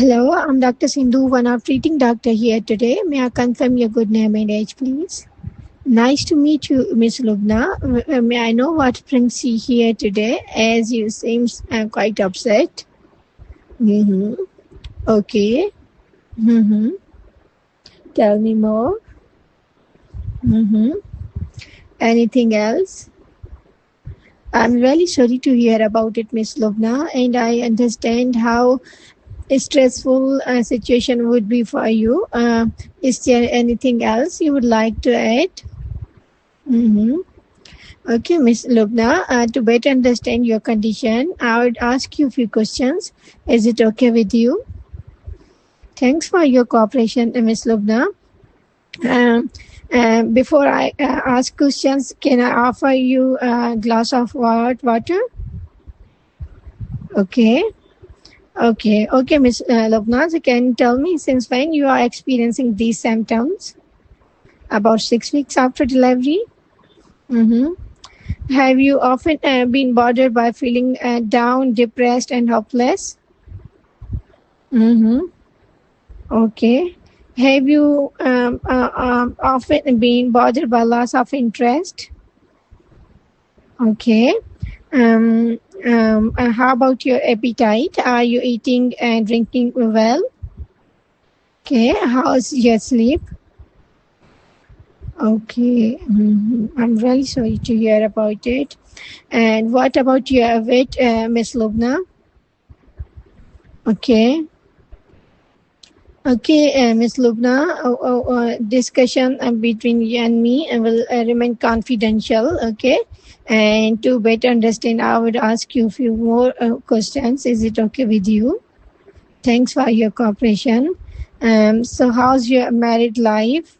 Hello, I'm Dr. Sindhu, one of treating doctor here today. May I confirm your good name and age, please? Nice to meet you, Miss Lubna. May I know what brings you here today, as you seem quite upset? Mm-hmm. Okay. Mm-hmm. Tell me more. Mm-hmm. Anything else? I'm really sorry to hear about it, Miss Lubna, and I understand how stressful situation would be for you. Is there anything else you would like to add? Mm-hmm. Okay, Miss Lubna, to better understand your condition, I would ask you a few questions. Is it okay with you? Thanks for your cooperation, Miss Lubna. Before I ask questions, can I offer you a glass of water? Okay. Okay, Miss Lubna, so can you tell me since when you are experiencing these symptoms? About 6 weeks after delivery? Mm-hmm. Have you often been bothered by feeling down, depressed, and hopeless? Mm-hmm. Okay. Have you often been bothered by loss of interest? Okay. How about your appetite? Are you eating and drinking well? Okay. How's your sleep? Okay. I'm really sorry to hear about it. And what about your weight, Miss Lubna? Okay. Okay, Ms. Lubna, discussion between you and me will remain confidential, okay? And to better understand, I would ask you a few more questions. Is it okay with you? Thanks for your cooperation. So how's your married life?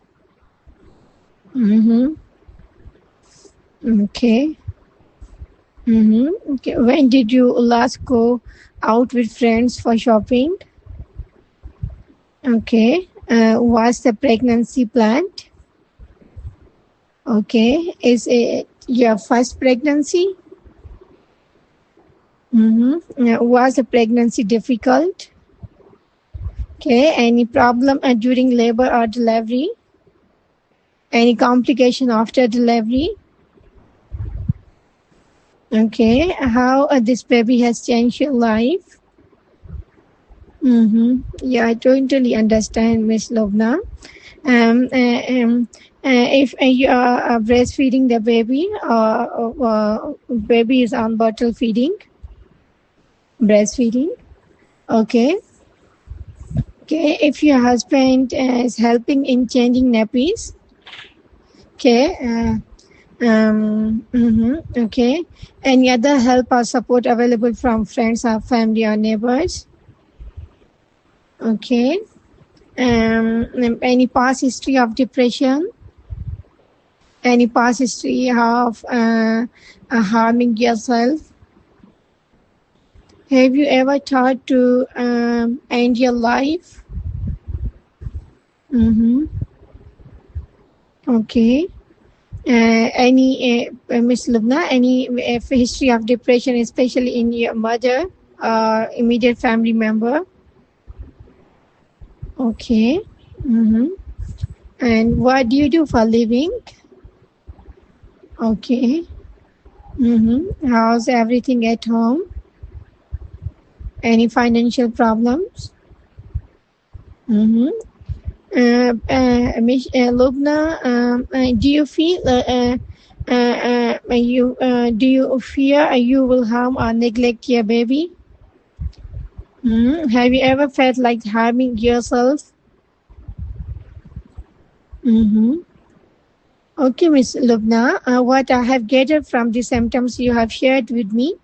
Mm-hmm. Okay. Mm-hmm. Okay. When did you last go out with friends for shopping? Okay. Was the pregnancy planned? Okay. Is it your first pregnancy? Mm-hmm. Was the pregnancy difficult? Okay. Any problem during labor or delivery? Any complication after delivery? Okay. How this baby has changed your life? Yeah, I totally understand, Miss Lobna. If you are breastfeeding the baby, baby is on bottle feeding, breastfeeding. Okay. Okay. If your husband is helping in changing nappies. Okay. Okay. Any other help or support available from friends or family or neighbors? Okay. Any past history of depression? Any past history of harming yourself? Have you ever tried to end your life? Okay. Any Miss Lubna, any history of depression, especially in your mother or immediate family member? Okay. And what do you do for a living? Okay. How's everything at home? Any financial problems? Miss Lubna, do you feel do you fear you will harm or neglect your baby? Have you ever felt like harming yourself? Okay, Miss Lubna, what I have gathered from the symptoms you have shared with me,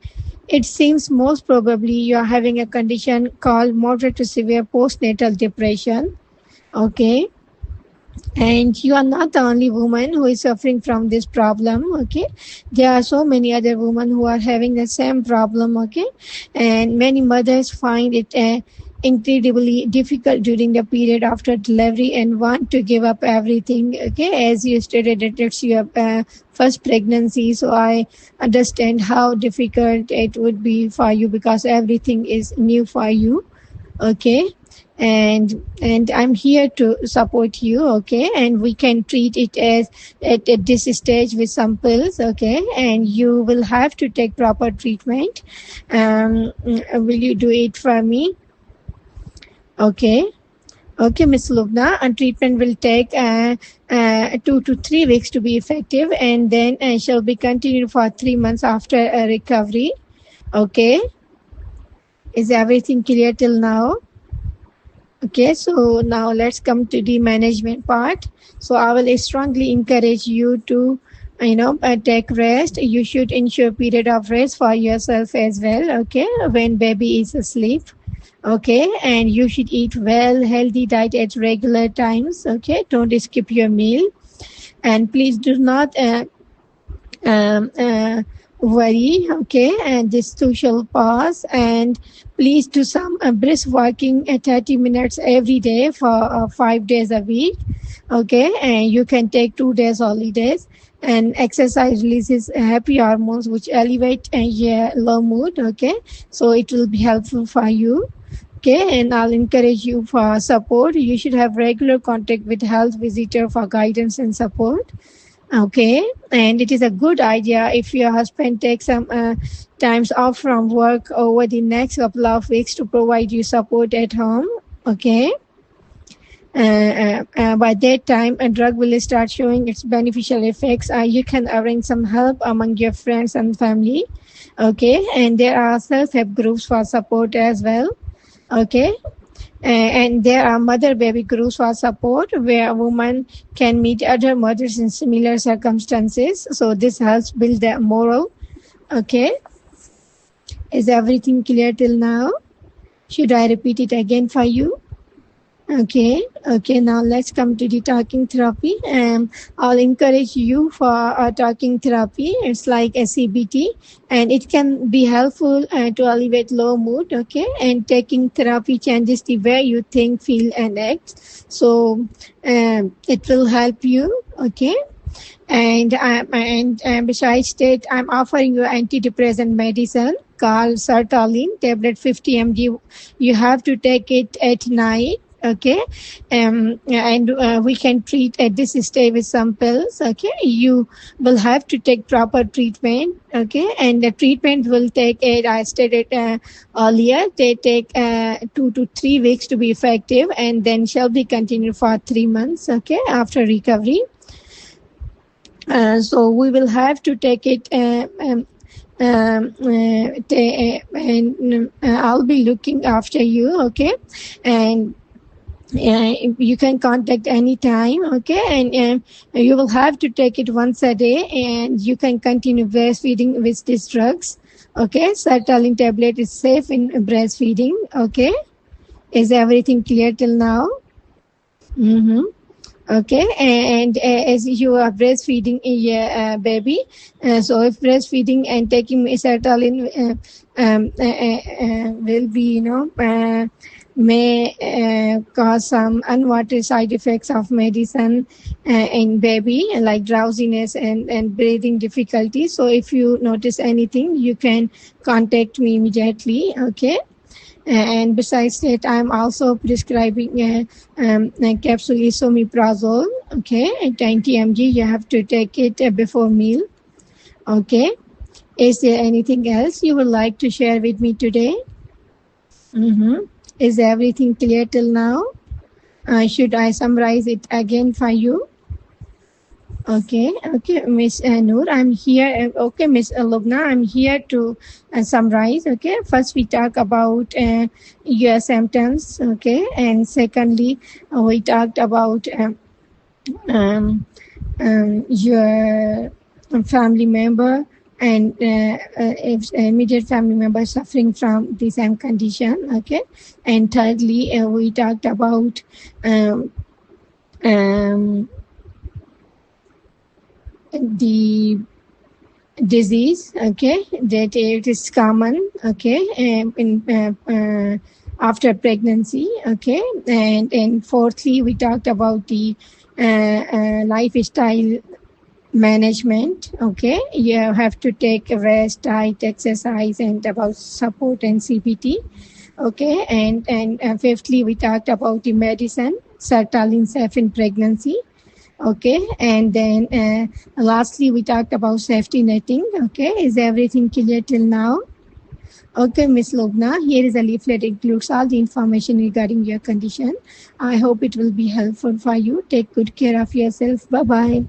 it seems most probably you are having a condition called moderate to severe postnatal depression. Okay. And you are not the only woman who is suffering from this problem. Okay. There are so many other women who are having the same problem. Okay. And many mothers find it incredibly difficult during the period after delivery and want to give up everything. Okay. As you stated, it's your first pregnancy. So I understand how difficult it would be for you because everything is new for you. Okay. and I'm here to support you, okay? And we can treat it as at this stage with some pills, okay? And you will have to take proper treatment. Will you do it for me? Okay. Okay, Ms. Lubna, and treatment will take 2 to 3 weeks to be effective, and then shall be continued for 3 months after recovery. Okay. Is everything clear till now? Okay, so now let's come to the management part. So I will strongly encourage you to, take rest. You should ensure period of rest for yourself as well, okay, when baby is asleep. Okay, and you should eat well, healthy diet at regular times, okay? Don't skip your meal. And please do not worry, okay? And this too shall pass. And please do some brisk walking at 30 minutes every day for 5 days a week, okay? And you can take 2 days holidays. And exercise releases happy hormones which elevate your low mood, okay? So it will be helpful for you. Okay, and I'll encourage you for support. You should have regular contact with health visitor for guidance and support. Okay, and it is a good idea if your husband takes some times off from work over the next couple of weeks to provide you support at home. Okay. By that time, a drug will start showing its beneficial effects. You can arrange some help among your friends and family. Okay, and there are self-help groups for support as well. Okay, and there are mother-baby groups for support where a woman can meet other mothers in similar circumstances. So this helps build their moral. Okay, is everything clear till now? Should I repeat it again for you? Okay, now let's come to the talking therapy. I'll encourage you for talking therapy. It's like a CBT, and it can be helpful to alleviate low mood, okay? And taking therapy changes the way you think, feel, and act. So it will help you, okay? And besides that, I'm offering you antidepressant medicine called sertraline, tablet 50 mg. You have to take it at night. Okay, and we can treat at this stage with some pills. Okay, you will have to take proper treatment. Okay, and the treatment will take, as I stated earlier, they take 2 to 3 weeks to be effective, and then shall be continued for 3 months. Okay, after recovery. So we will have to take it. And I'll be looking after you. Okay, and you can contact anytime, okay? And you will have to take it once a day, and you can continue breastfeeding with these drugs, okay? Sertraline tablet is safe in breastfeeding, okay? Is everything clear till now? Okay, and as you are breastfeeding your baby, so if breastfeeding and taking sertraline will be, may cause some unwanted side effects of medicine in baby, like drowsiness and breathing difficulty. So if you notice anything, you can contact me immediately, okay? And besides that, I'm also prescribing a capsule esomeprazole, okay, at 20 mg. You have to take it before meal, okay? Is there anything else you would like to share with me today? Is everything clear till now? Should I summarize it again for you? Okay, Miss Noor, I'm here. Okay, Miss Lubna, I'm here to summarize. Okay, first we talk about your symptoms. Okay, and secondly, we talked about your family member, and if immediate family member suffering from the same condition. Okay, and thirdly, we talked about the disease, okay, that it is common, okay, in after pregnancy, okay, and fourthly, we talked about the lifestyle management, okay. You have to take rest, diet, exercise, and about support and CBT. Okay, and fifthly, we talked about the medicine, sertraline safe in pregnancy. Okay, and then lastly, we talked about safety netting. Okay, is everything clear till now? Okay, Miss Lobna, here is a leaflet. It includes all the information regarding your condition. I hope it will be helpful for you. Take good care of yourself. Bye bye.